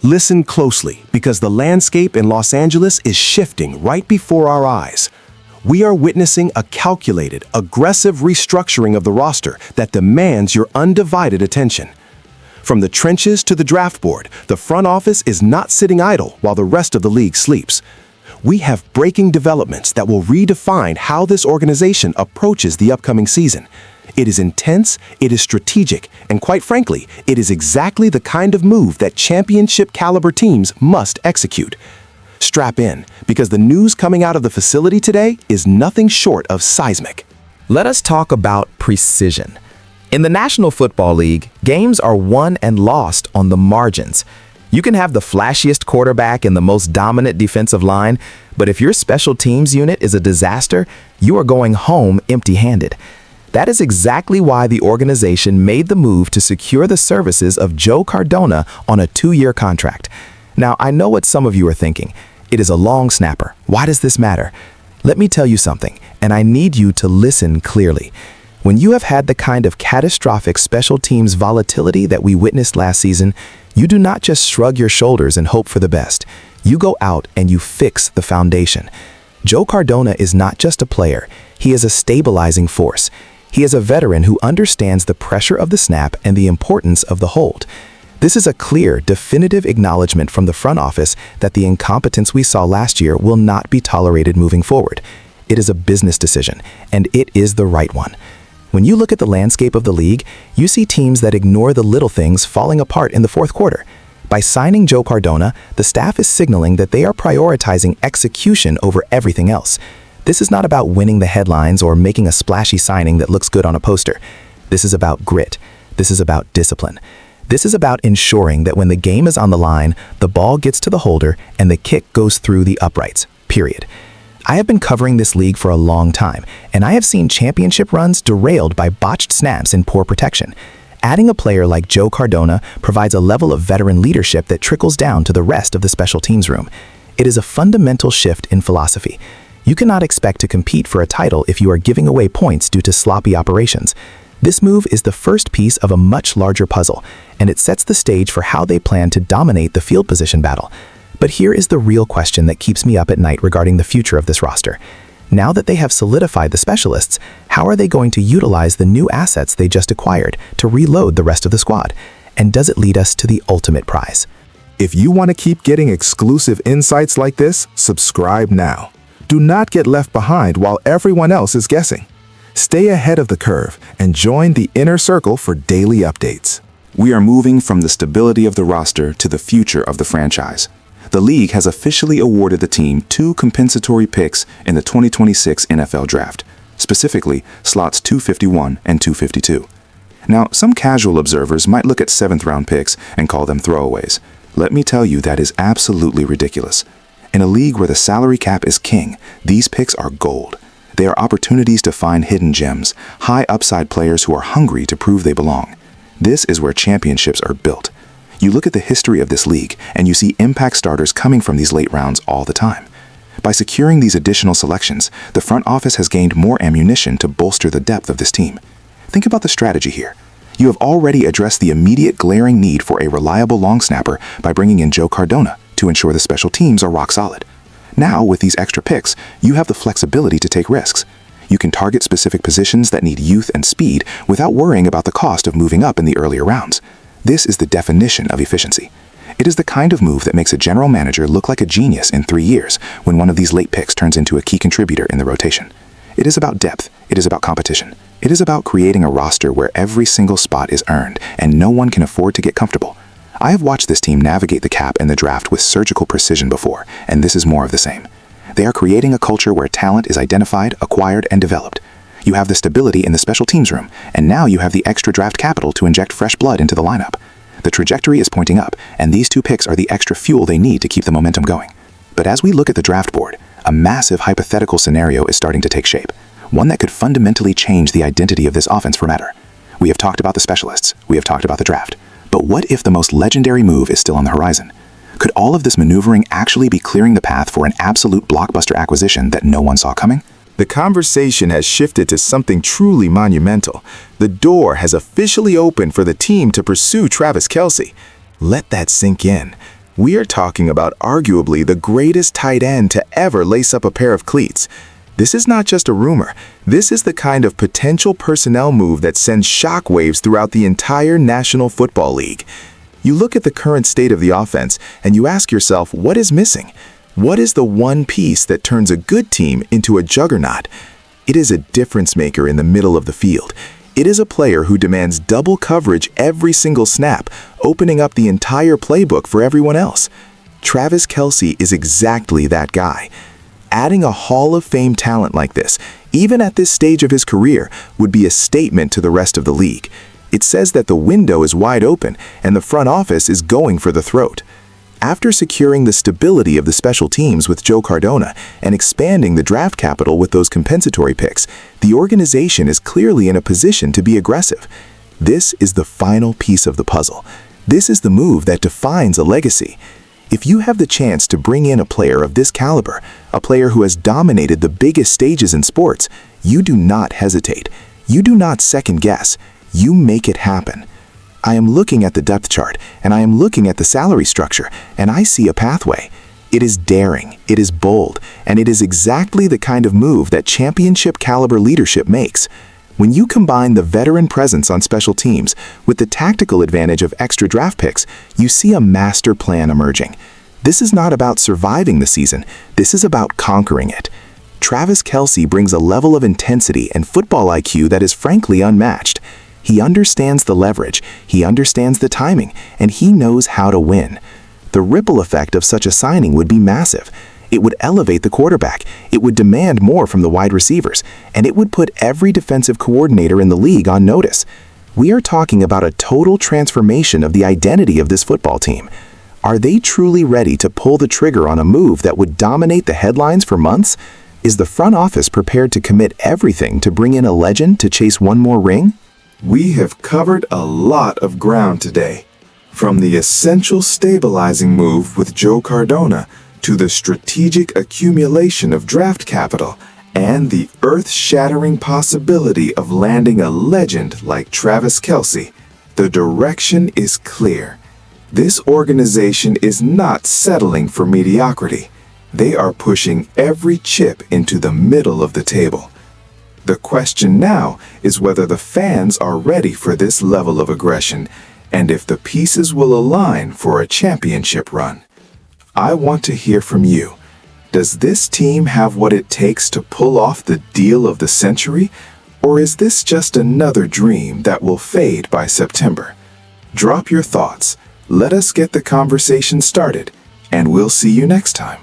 Listen closely, because the landscape in Los Angeles is shifting right before our eyes. We are witnessing a calculated, aggressive restructuring of the roster that demands your undivided attention. From the trenches to the draft board, the front office is not sitting idle while the rest of the league sleeps. We have breaking developments that will redefine how this organization approaches the upcoming season. It is intense, it is strategic, and quite frankly, it is exactly the kind of move that championship-caliber teams must execute. Strap in, because the news coming out of the facility today is nothing short of seismic. Let us talk about precision. In the National Football League, games are won and lost on the margins. You can have the flashiest quarterback and the most dominant defensive line, but if your special teams unit is a disaster, you are going home empty-handed. That is exactly why the organization made the move to secure the services of Joe Cardona on a 2-year contract. Now, I know what some of you are thinking. It is a long snapper. Why does this matter? Let me tell you something, and I need you to listen clearly. When you have had the kind of catastrophic special teams volatility that we witnessed last season, you do not just shrug your shoulders and hope for the best. You go out and you fix the foundation. Joe Cardona is not just a player. He is a stabilizing force. He is a veteran who understands the pressure of the snap and the importance of the hold. This is a clear, definitive acknowledgement from the front office that the incompetence we saw last year will not be tolerated moving forward. It is a business decision, and it is the right one. When you look at the landscape of the league, you see teams that ignore the little things falling apart in the fourth quarter. By signing Joe Cardona, the staff is signaling that they are prioritizing execution over everything else. This is not about winning the headlines or making a splashy signing that looks good on a poster. This is about grit. This is about discipline. This is about ensuring that when the game is on the line, the ball gets to the holder and the kick goes through the uprights, period. I have been covering this league for a long time, and I have seen championship runs derailed by botched snaps and poor protection. Adding a player like Joe Cardona provides a level of veteran leadership that trickles down to the rest of the special teams room. It is a fundamental shift in philosophy. You cannot expect to compete for a title if you are giving away points due to sloppy operations. This move is the first piece of a much larger puzzle, and it sets the stage for how they plan to dominate the field position battle. But here is the real question that keeps me up at night regarding the future of this roster. Now that they have solidified the specialists, how are they going to utilize the new assets they just acquired to reload the rest of the squad? And does it lead us to the ultimate prize? If you want to keep getting exclusive insights like this, subscribe now. Do not get left behind while everyone else is guessing. Stay ahead of the curve and join the inner circle for daily updates. We are moving from the stability of the roster to the future of the franchise. The league has officially awarded the team 2 compensatory picks in the 2026 NFL Draft, specifically slots 251 and 252. Now, some casual observers might look at 7th-round picks and call them throwaways. Let me tell you, that is absolutely ridiculous. In a league where the salary cap is king, these picks are gold. They are opportunities to find hidden gems, high upside players who are hungry to prove they belong. This is where championships are built. You look at the history of this league, and you see impact starters coming from these late rounds all the time. By securing these additional selections, the front office has gained more ammunition to bolster the depth of this team. Think about the strategy here. You have already addressed the immediate glaring need for a reliable long snapper by bringing in Joe Cardona to ensure the special teams are rock solid. Now, with these extra picks, you have the flexibility to take risks. You can target specific positions that need youth and speed without worrying about the cost of moving up in the earlier rounds. This is the definition of efficiency. It is the kind of move that makes a general manager look like a genius in 3 years when one of these late picks turns into a key contributor in the rotation. It is about depth. It is about competition. It is about creating a roster where every single spot is earned and no one can afford to get comfortable. I have watched this team navigate the cap and the draft with surgical precision before, and this is more of the same. They are creating a culture where talent is identified, acquired, and developed. You have the stability in the special teams room, and now you have the extra draft capital to inject fresh blood into the lineup. The trajectory is pointing up, and these 2 picks are the extra fuel they need to keep the momentum going. But as we look at the draft board, a massive hypothetical scenario is starting to take shape, one that could fundamentally change the identity of this offense for better. We have talked about the specialists, we have talked about the draft, but what if the most legendary move is still on the horizon? Could all of this maneuvering actually be clearing the path for an absolute blockbuster acquisition that no one saw coming? The conversation has shifted to something truly monumental. The door has officially opened for the team to pursue Travis Kelce. Let that sink in. We are talking about arguably the greatest tight end to ever lace up a pair of cleats. This is not just a rumor. This is the kind of potential personnel move that sends shockwaves throughout the entire National Football League. You look at the current state of the offense and you ask yourself, what is missing? What is the one piece that turns a good team into a juggernaut? It is a difference maker in the middle of the field. It is a player who demands double coverage every single snap, opening up the entire playbook for everyone else. Travis Kelce is exactly that guy. Adding a Hall of Fame talent like this, even at this stage of his career, would be a statement to the rest of the league. It says that the window is wide open and the front office is going for the throat. After securing the stability of the special teams with Joe Cardona and expanding the draft capital with those compensatory picks, the organization is clearly in a position to be aggressive. This is the final piece of the puzzle. This is the move that defines a legacy. If you have the chance to bring in a player of this caliber, a player who has dominated the biggest stages in sports, you do not hesitate. You do not second guess. You make it happen. I am looking at the depth chart, and I am looking at the salary structure, and I see a pathway. It is daring, it is bold, and it is exactly the kind of move that championship caliber leadership makes. When you combine the veteran presence on special teams with the tactical advantage of extra draft picks, you see a master plan emerging. This is not about surviving the season, this is about conquering it. Travis Kelce brings a level of intensity and football IQ that is frankly unmatched. He understands the leverage, he understands the timing, and he knows how to win. The ripple effect of such a signing would be massive. It would elevate the quarterback, it would demand more from the wide receivers, and it would put every defensive coordinator in the league on notice. We are talking about a total transformation of the identity of this football team. Are they truly ready to pull the trigger on a move that would dominate the headlines for months? Is the front office prepared to commit everything to bring in a legend to chase one more ring? We have covered a lot of ground today, from the essential stabilizing move with Joe Cardona to the strategic accumulation of draft capital and the earth-shattering possibility of landing a legend like Travis Kelce. The direction is clear. This organization is not settling for mediocrity. They are pushing every chip into the middle of the table. The question now is whether the fans are ready for this level of aggression and if the pieces will align for a championship run. I want to hear from you. Does this team have what it takes to pull off the deal of the century, or is this just another dream that will fade by September? Drop your thoughts, let us get the conversation started, and we'll see you next time.